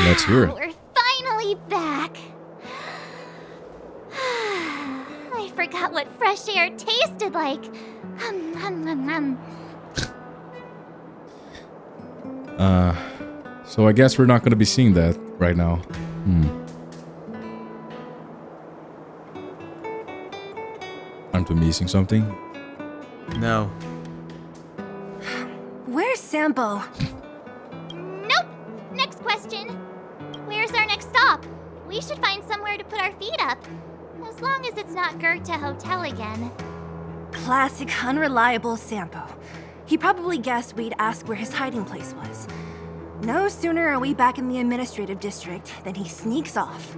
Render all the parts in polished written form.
Let's hear it. We're finally back. I forgot what fresh air tasted like. So I guess we're not gonna be seeing that right now. Aren't we missing something? No. Where's Sampo? Nope. Next question. Where's our next stop? We should find somewhere to put our feet up. As long as it's not Goethe Hotel again. Classic unreliable Sampo. He probably guessed we'd ask where his hiding place was. No sooner are we back in the administrative district than he sneaks off.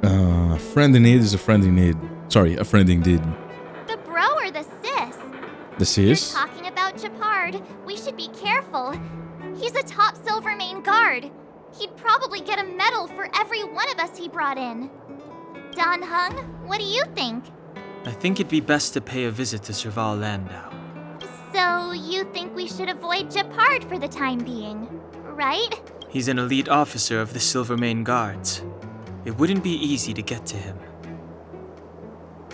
A friend in need is a friend in need. Sorry, a friend indeed. The bro or the sis? The sis? You're talking about Japard. We should be careful. He's a top Silvermane guard. He'd probably get a medal for every one of us he brought in. Don Hung, what do you think? I think it'd be best to pay a visit to Serval Landau. So you think we should avoid Japard for the time being, right? He's an elite officer of the Silvermane Guards. It wouldn't be easy to get to him.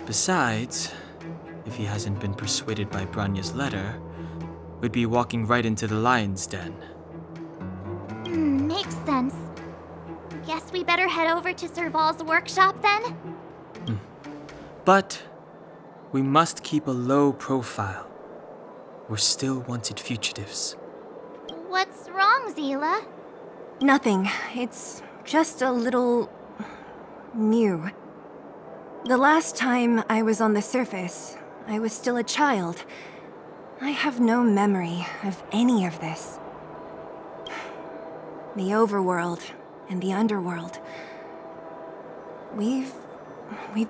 Besides, if he hasn't been persuaded by Branya's letter, we'd be walking right into the lion's den. Makes sense. Guess we better head over to Serval's workshop then? But we must keep a low profile. We're still wanted fugitives. What's wrong, Zila? Nothing. It's just a little... new. The last time I was on the surface, I was still a child. I have no memory of any of this. The overworld and the underworld. We've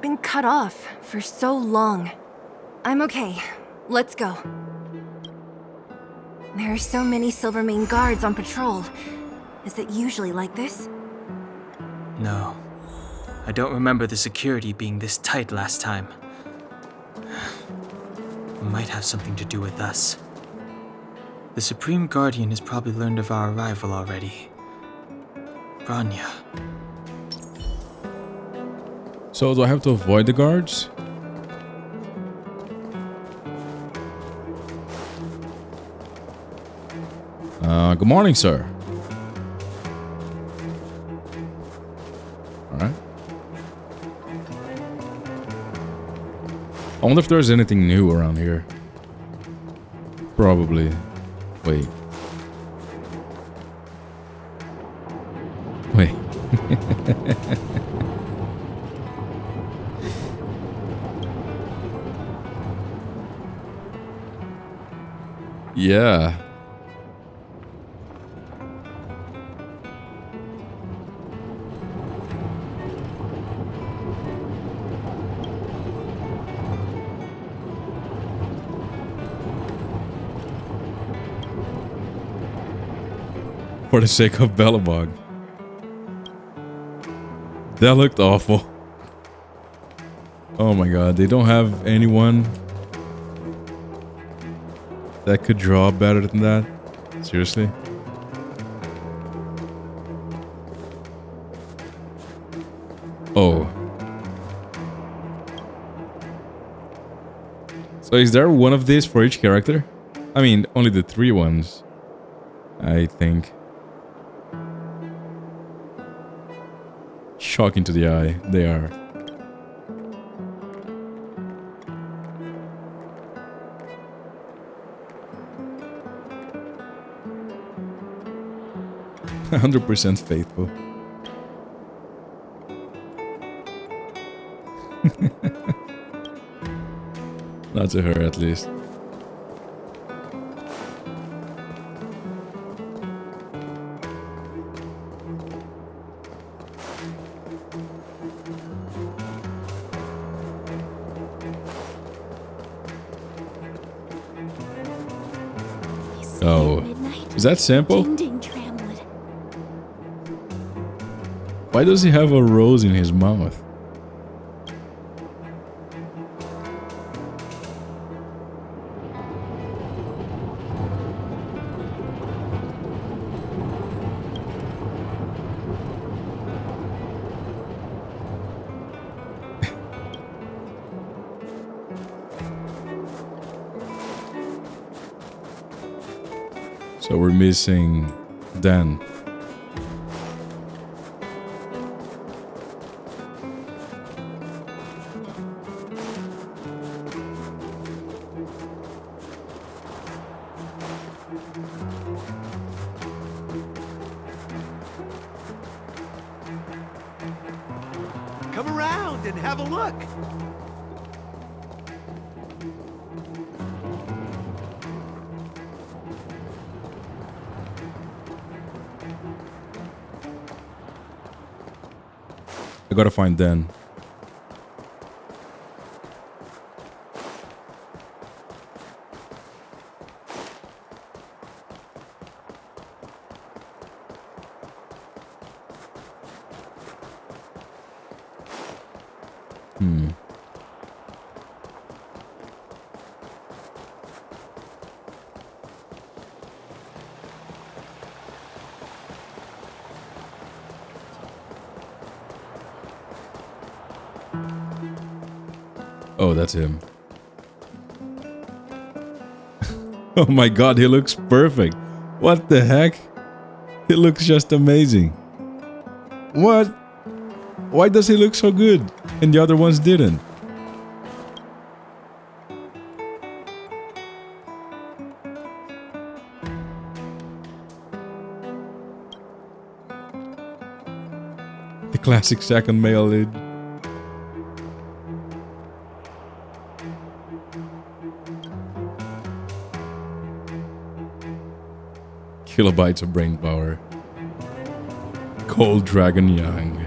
been cut off for so long. I'm okay. Let's go. There are so many Silvermane guards on patrol. Is it usually like this? No. I don't remember the security being this tight last time. It might have something to do with us. The Supreme Guardian has probably learned of our arrival already. Branya. So do I have to avoid the guards? Good morning, sir. Alright. I wonder if there's anything new around here. Probably. Wait. Wait. Yeah. For the sake of Bellabog. That looked awful. Oh my god, they don't have anyone that could draw better than that? Seriously? Oh. So is there one of these for each character? I mean, only the 3 ones, I think. Shocking to the eye, they are. %100% faithful. Not to her, at least. Oh, is that Sampo? Why does he have a rose in his mouth? So we're missing Dan. Come around and have a look. I gotta find Dan. Oh, that's him. Oh my god, he looks perfect. What the heck? He looks just amazing. What? Why does he look so good and the other ones didn't? The classic second male lead. Kilobytes of brain power. Cold Dragon Young.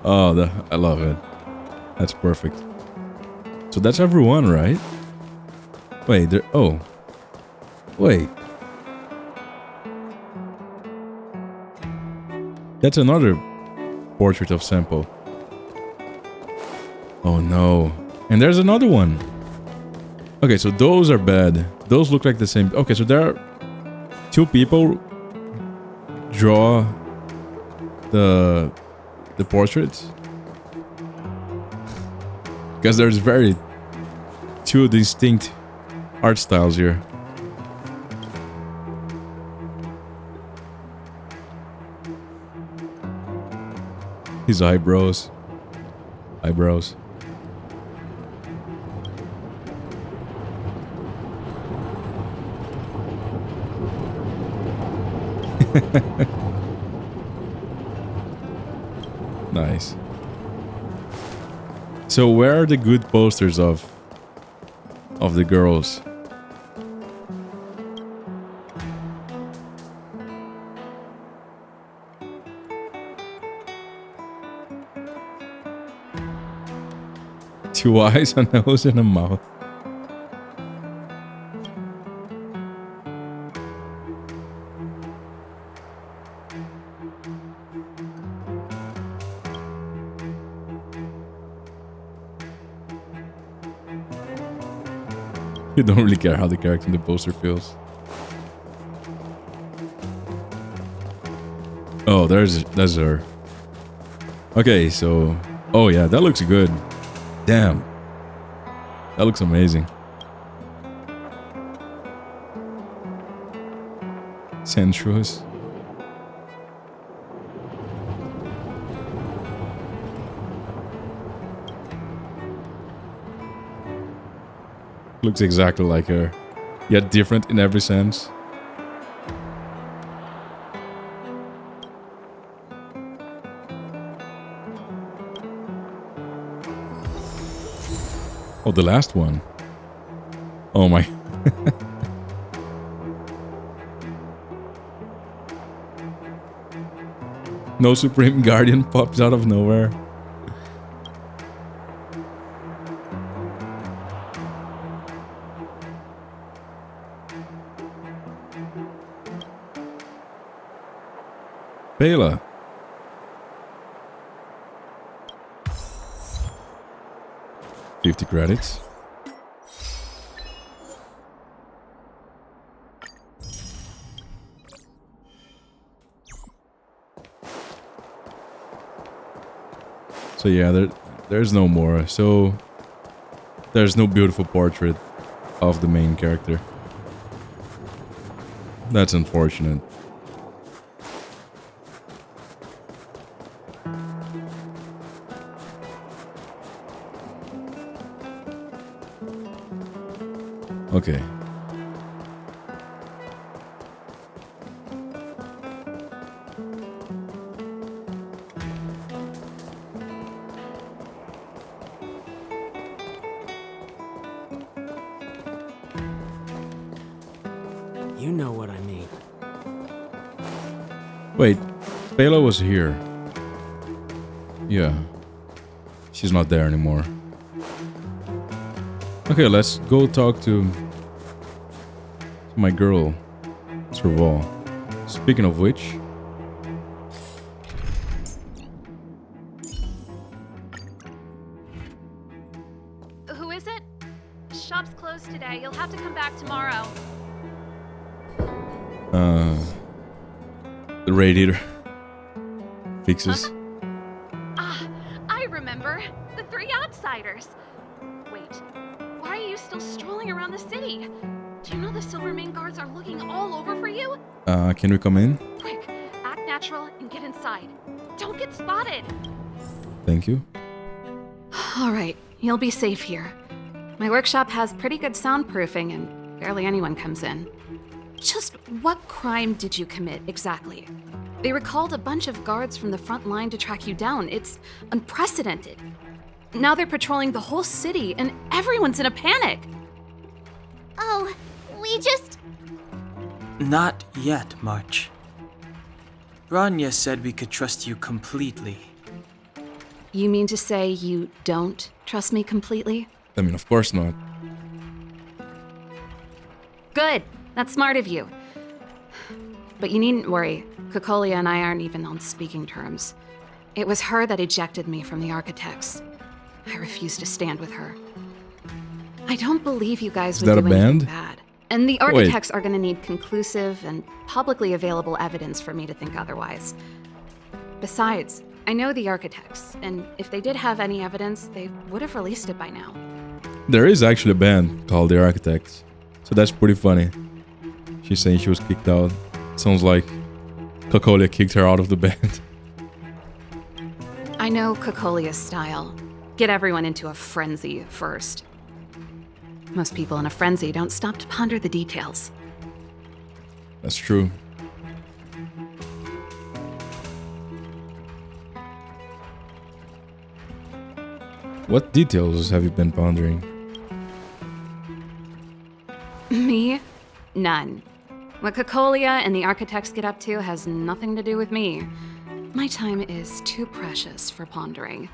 Oh, I love it. That's perfect. So that's everyone, right? Wait, there. Oh. Wait. That's another portrait of Sampo. Oh no. And there's another one. Okay, so those are bad. Those look like the same. Okay, so there are two people draw the portraits. Because there's two distinct art styles here. His eyebrows. Nice. So where are the good posters of the girls? Two eyes, a nose, and a mouth. You don't really care how the character in the poster feels. Oh, that's her. Okay, so... Oh yeah, that looks good. Damn. That looks amazing. Sensuous. Looks exactly like her, yet different in every sense. Oh, the last one. Oh my. No Supreme Guardian pops out of nowhere. Bela. $50 credits. So yeah, there's no more. So there's no beautiful portrait of the main character. That's unfortunate. Okay. You know what I mean. Wait, Bela was here. Yeah. She's not there anymore. Okay, let's go talk to my girl, Serval. Speaking of which... Who is it? Shop's closed today. You'll have to come back tomorrow. The radiator fixes. Ah, I remember. The three outsiders. Wait, why are you still strolling around the city? Do you know the Silvermane guards are looking all over for you? Can we come in? Quick, act natural and get inside. Don't get spotted. Thank you. All right, you'll be safe here. My workshop has pretty good soundproofing and barely anyone comes in. Just what crime did you commit exactly? They recalled a bunch of guards from the front line to track you down. It's unprecedented. Now they're patrolling the whole city and everyone's in a panic. Oh, we just... Not yet, March. Branya said we could trust you completely. You mean to say you don't trust me completely? I mean, of course not. Good. That's smart of you. But you needn't worry. Kokolia and I aren't even on speaking terms. It was her that ejected me from the Architects. I refuse to stand with her. I don't believe you guys Is would that do a anything band? bad. And the Architects are going to need conclusive and publicly available evidence for me to think otherwise. Besides, I know the Architects, and if they did have any evidence, they would have released it by now. There is actually a band called The Architects. So that's pretty funny. She's saying she was kicked out. Sounds like Kokolia kicked her out of the band. I know Kokolia's style. Get everyone into a frenzy first. Most people in a frenzy don't stop to ponder the details. That's true. What details have you been pondering? Me? None. What Kokolia and the Architects get up to has nothing to do with me. My time is too precious for pondering.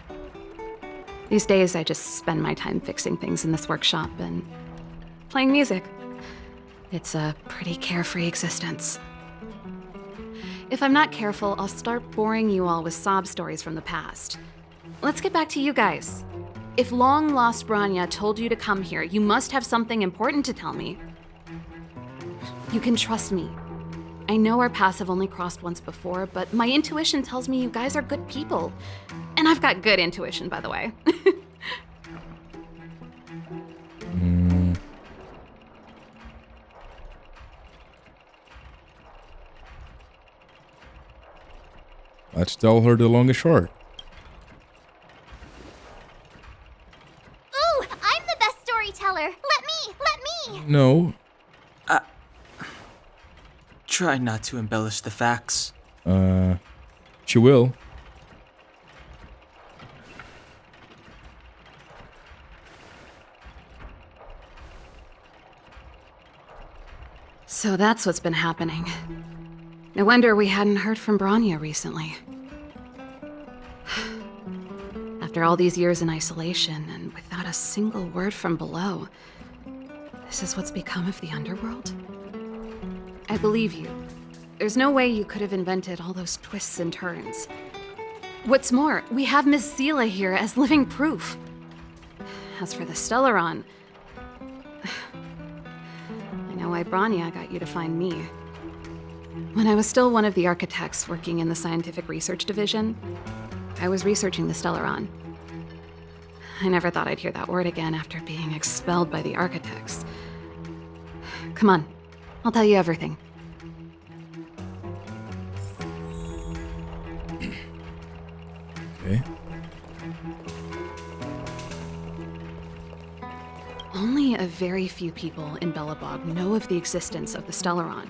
These days, I just spend my time fixing things in this workshop and playing music. It's a pretty carefree existence. If I'm not careful, I'll start boring you all with sob stories from the past. Let's get back to you guys. If long-lost Branya told you to come here, you must have something important to tell me. You can trust me. I know our paths have only crossed once before, but my intuition tells me you guys are good people. And I've got good intuition, by the way. Let's tell her the long and short. Ooh, I'm the best storyteller. Let me. No. Try not to embellish the facts. She will. So that's what's been happening. No wonder we hadn't heard from Branya recently. After all these years in isolation and without a single word from below, this is what's become of the underworld? I believe you. There's no way you could have invented all those twists and turns. What's more, we have Miss Zila here as living proof. As for the Stellaron, I know why Branya got you to find me. When I was still one of the architects working in the scientific research division, I was researching the Stellaron. I never thought I'd hear that word again after being expelled by the architects. Come on, I'll tell you everything. Okay. Only a very few people in Belobog know of the existence of the Stellaron.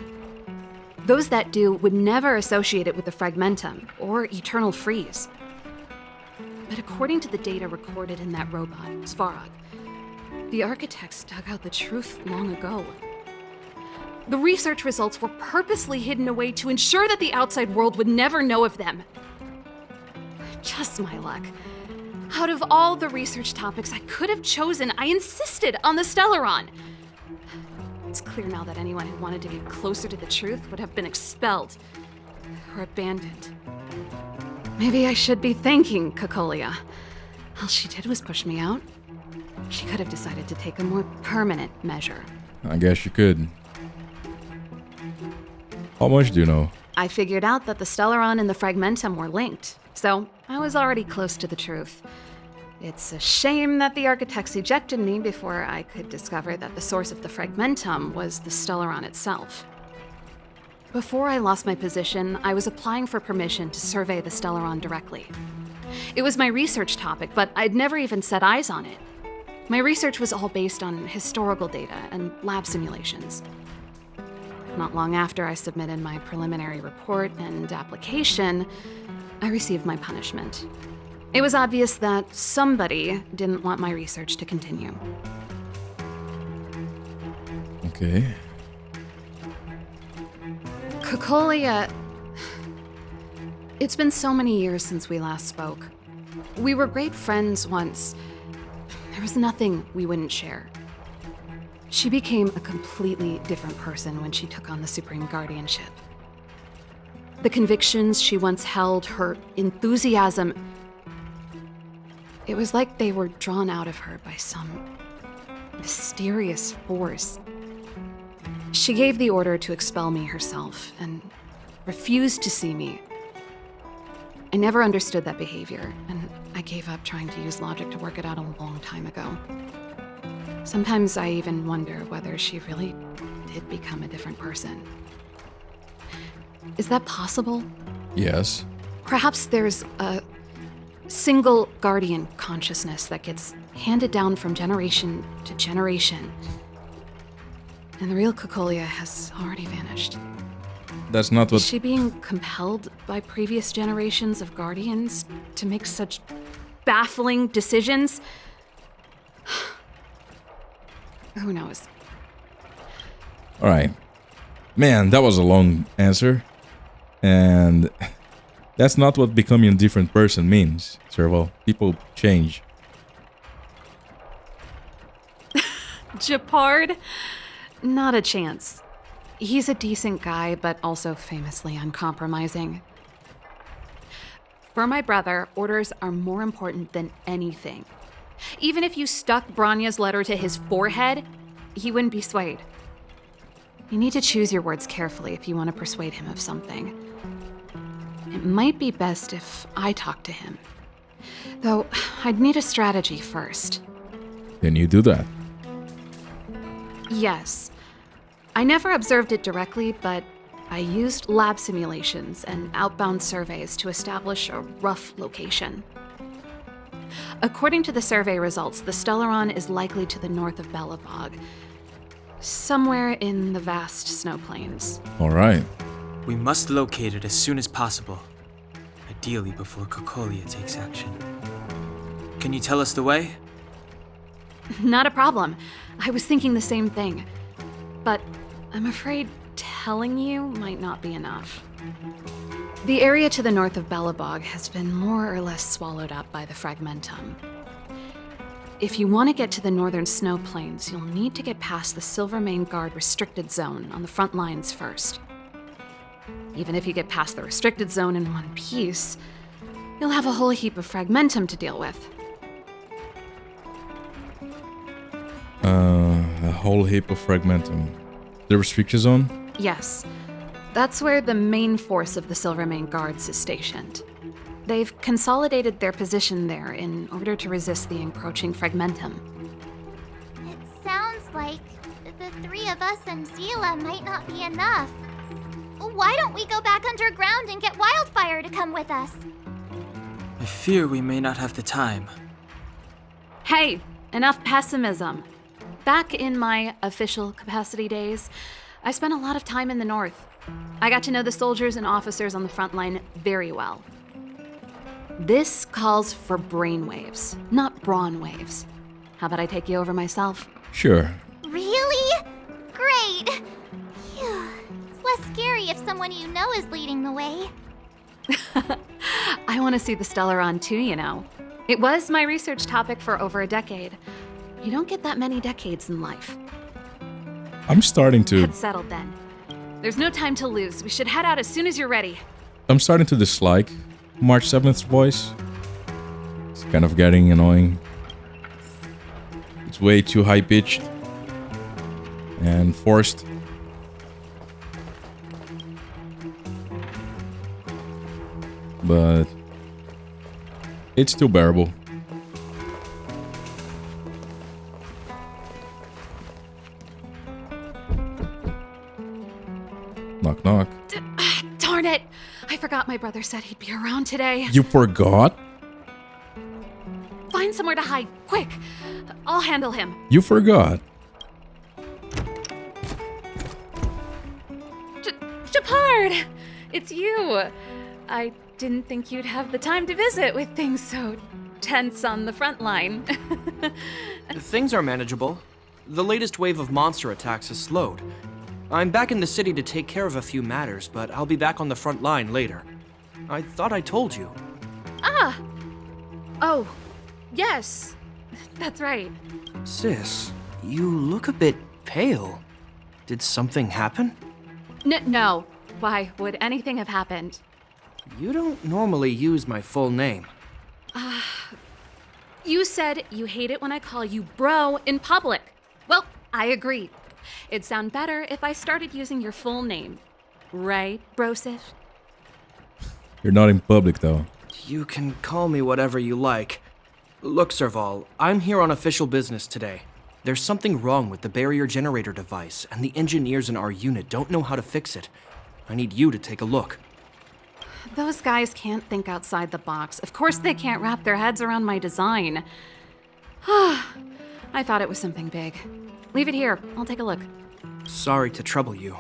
Those that do would never associate it with the Fragmentum or Eternal Freeze. But according to the data recorded in that robot, Svarog, the architects dug out the truth long ago. The research results were purposely hidden away to ensure that the outside world would never know of them. Just my luck. Out of all the research topics I could have chosen, I insisted on the Stellaron. It's clear now that anyone who wanted to get closer to the truth would have been expelled or abandoned. Maybe I should be thanking Cocolia. All she did was push me out. She could have decided to take a more permanent measure. I guess you could. How much do you know? I figured out that the Stellaron and the Fragmentum were linked, so I was already close to the truth. It's a shame that the architects ejected me before I could discover that the source of the Fragmentum was the Stellaron itself. Before I lost my position, I was applying for permission to survey the Stellaron directly. It was my research topic, but I'd never even set eyes on it. My research was all based on historical data and lab simulations. Not long after I submitted my preliminary report and application, I received my punishment. It was obvious that somebody didn't want my research to continue. Okay. Cocolia... It's been so many years since we last spoke. We were great friends once. There was nothing we wouldn't share. She became a completely different person when she took on the Supreme Guardianship. The convictions she once held, her enthusiasm, it was like they were drawn out of her by some mysterious force. She gave the order to expel me herself and refused to see me. I never understood that behavior, and I gave up trying to use logic to work it out a long time ago. Sometimes I even wonder whether she really did become a different person. Is that possible? Yes. Perhaps there's a single guardian consciousness that gets handed down from generation to generation. And the real Cocolia has already vanished. That's not Is what... she being compelled by previous generations of guardians to make such baffling decisions? Who knows? Alright. Man, that was a long answer. And that's not what becoming a different person means. Serval. People change. Japard? Not a chance. He's a decent guy, but also famously uncompromising. For my brother, orders are more important than anything. Even if you stuck Branya's letter to his forehead, he wouldn't be swayed. You need to choose your words carefully if you want to persuade him of something. It might be best if I talk to him. Though, I'd need a strategy first. Can you do that? Yes. I never observed it directly, but I used lab simulations and outbound surveys to establish a rough location. According to the survey results, the Stellaron is likely to the north of Belobog, somewhere in the vast snow plains. Alright. We must locate it as soon as possible, ideally before Cocolia takes action. Can you tell us the way? Not a problem. I was thinking the same thing. But I'm afraid telling you might not be enough. The area to the north of Belobog has been more or less swallowed up by the Fragmentum. If you want to get to the northern snow plains, you'll need to get past the Silvermane Guard restricted zone on the front lines first. Even if you get past the restricted zone in one piece, you'll have a whole heap of fragmentum to deal with. A whole heap of fragmentum. The restricted zone? Yes. That's where the main force of the Silvermane Guards is stationed. They've consolidated their position there in order to resist the encroaching fragmentum. It sounds like the three of us and Zila might not be enough. Why don't we go back underground and get Wildfire to come with us? I fear we may not have the time. Hey, enough pessimism. Back in my official capacity days, I spent a lot of time in the north. I got to know the soldiers and officers on the front line very well. This calls for brainwaves, not brawn waves. How about I take you over myself? Sure. Really? Great! Phew. It's less scary if someone you know is leading the way. I want to see the Stellaron too, you know. It was my research topic for over a decade. You don't get that many decades in life. I'm starting to Get settled then. There's no time to lose. We should head out as soon as you're ready. dislike March 7th's voice. It's kind of getting annoying. It's way too high pitched and forced. But it's still bearable. Knock knock. Darn it! I forgot my brother said he'd be around today. You forgot? Find somewhere to hide, quick! I'll handle him. You forgot. Shepard! It's you! I didn't think you'd have the time to visit with things so tense on the front line. Things are manageable. The latest wave of monster attacks has slowed. I'm back in the city to take care of a few matters, but I'll be back on the front line later. I thought I told you. Ah! Oh, yes. That's right. Sis, you look a bit pale. Did something happen? No. Why would anything have happened? You don't normally use my full name. You said you hate it when I call you bro in public. Well, I agree. It'd sound better if I started using your full name. Right, Brosif? You're not in public though. You can call me whatever you like. Look, Serval, I'm here on official business today. There's something wrong with the barrier generator device, and the engineers in our unit don't know how to fix it. I need you to take a look. Those guys can't think outside the box. Of course they can't wrap their heads around my design. I thought it was something big. Leave it here. I'll take a look. Sorry to trouble you.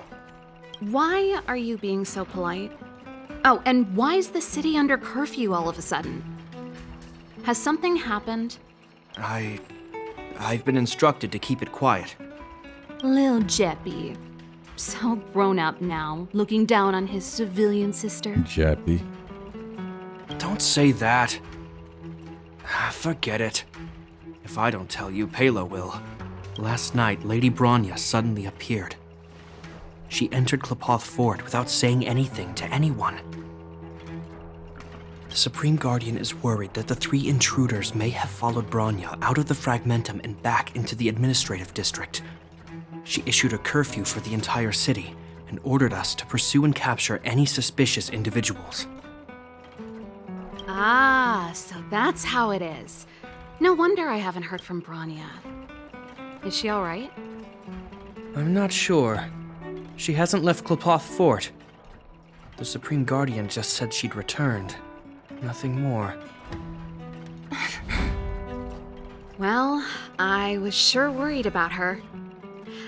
Why are you being so polite? Oh, and why is the city under curfew all of a sudden? Has something happened? I've been instructed to keep it quiet. Lil Jeppy. So grown up now, looking down on his civilian sister. Jappy. Don't say that. Forget it. If I don't tell you, Pela will. Last night, Lady Bronya suddenly appeared. She entered Klapoth Fort without saying anything to anyone. The Supreme Guardian is worried that the 3 intruders may have followed Bronya out of the Fragmentum and back into the administrative district. She issued a curfew for the entire city and ordered us to pursue and capture any suspicious individuals. Ah, so that's how it is. No wonder I haven't heard from Bronya. Is she all right? I'm not sure. She hasn't left Klapoth Fort. The Supreme Guardian just said she'd returned. Nothing more. Well, I was sure worried about her.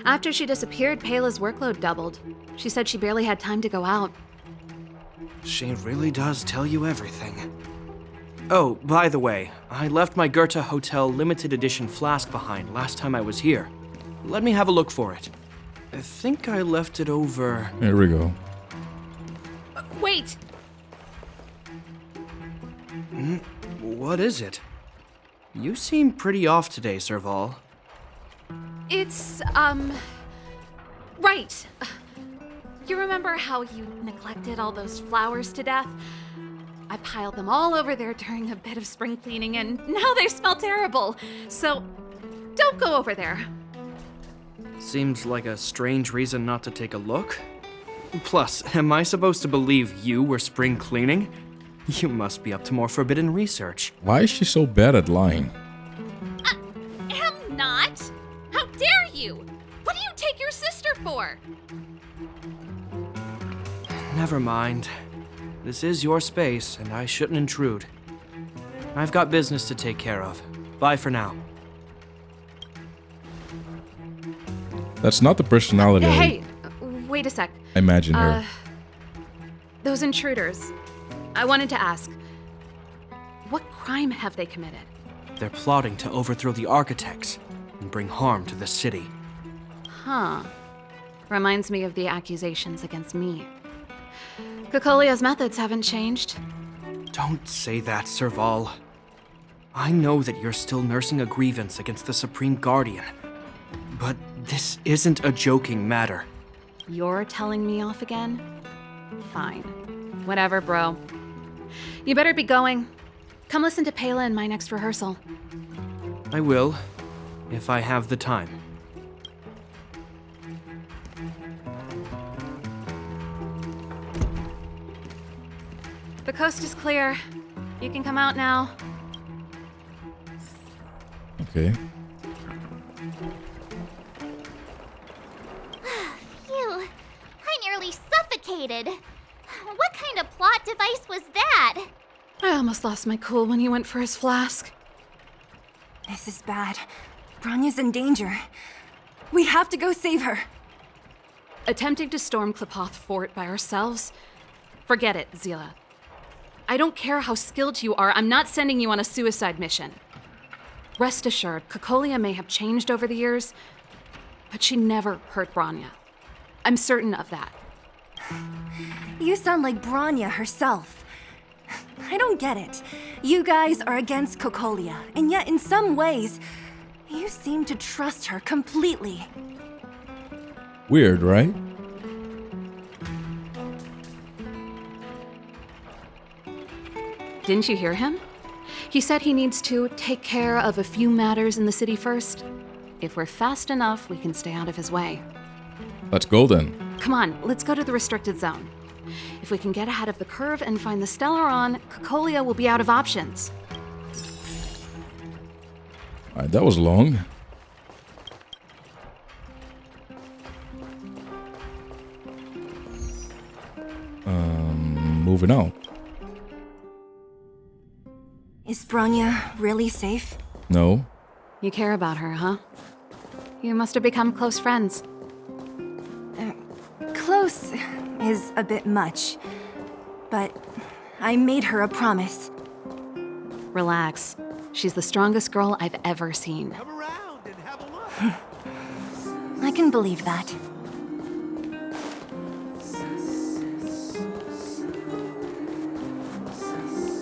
After she disappeared, Pela's workload doubled. She said she barely had time to go out. She really does tell you everything. Oh, by the way, I left my Goethe Hotel limited edition flask behind last time I was here. Let me have a look for it. I think I left it over... Here we go. Wait! What is it? You seem pretty off today, You remember how you neglected all those flowers to death? I piled them all over there during a bit of spring cleaning, and now they smell terrible. So, don't go over there. Seems like a strange reason not to take a look. Plus, am I supposed to believe you were spring cleaning? You must be up to more forbidden research. Why is she so bad at lying? Am not. How dare you? What do you take your sister for? Never mind. This is your space, and I shouldn't intrude. I've got business to take care of. Bye for now. That's not the personality Hey, wait a sec. I imagine her. Those intruders. I wanted to ask, what crime have they committed? They're plotting to overthrow the architects and bring harm to the city. Huh. Reminds me of the accusations against me. Cocolia's methods haven't changed. Don't say that, Serval. I know that you're still nursing a grievance against the Supreme Guardian, but this isn't a joking matter. You're telling me off again? Fine. Whatever, bro. You better be going. Come listen to Pela in my next rehearsal. I will, if I have the time. The coast is clear. You can come out now. Okay. Phew, I nearly suffocated. What kind of plot device was that? I almost lost my cool when he went for his flask. This is bad. Bronya's in danger. We have to go save her. Attempting to storm Klipoth Fort by ourselves? Forget it, Zila. I don't care how skilled you are, I'm not sending you on a suicide mission. Rest assured, Cocolia may have changed over the years, but she never hurt Bronya. I'm certain of that. You sound like Bronya herself. I don't get it. You guys are against Cocolia, and yet in some ways, you seem to trust her completely. Weird, right? Didn't you hear him? He said he needs to take care of a few matters in the city first. If we're fast enough, we can stay out of his way. Let's go then. Come on, let's go to the restricted zone. If we can get ahead of the curve and find the Stellaron, Cocolia will be out of options. Alright, that was long. Moving out. Is Bronya really safe? No. You care about her, huh? You must have become close friends. Close is a bit much, but I made her a promise. Relax. She's the strongest girl I've ever seen. Come around and have a look. I can believe that.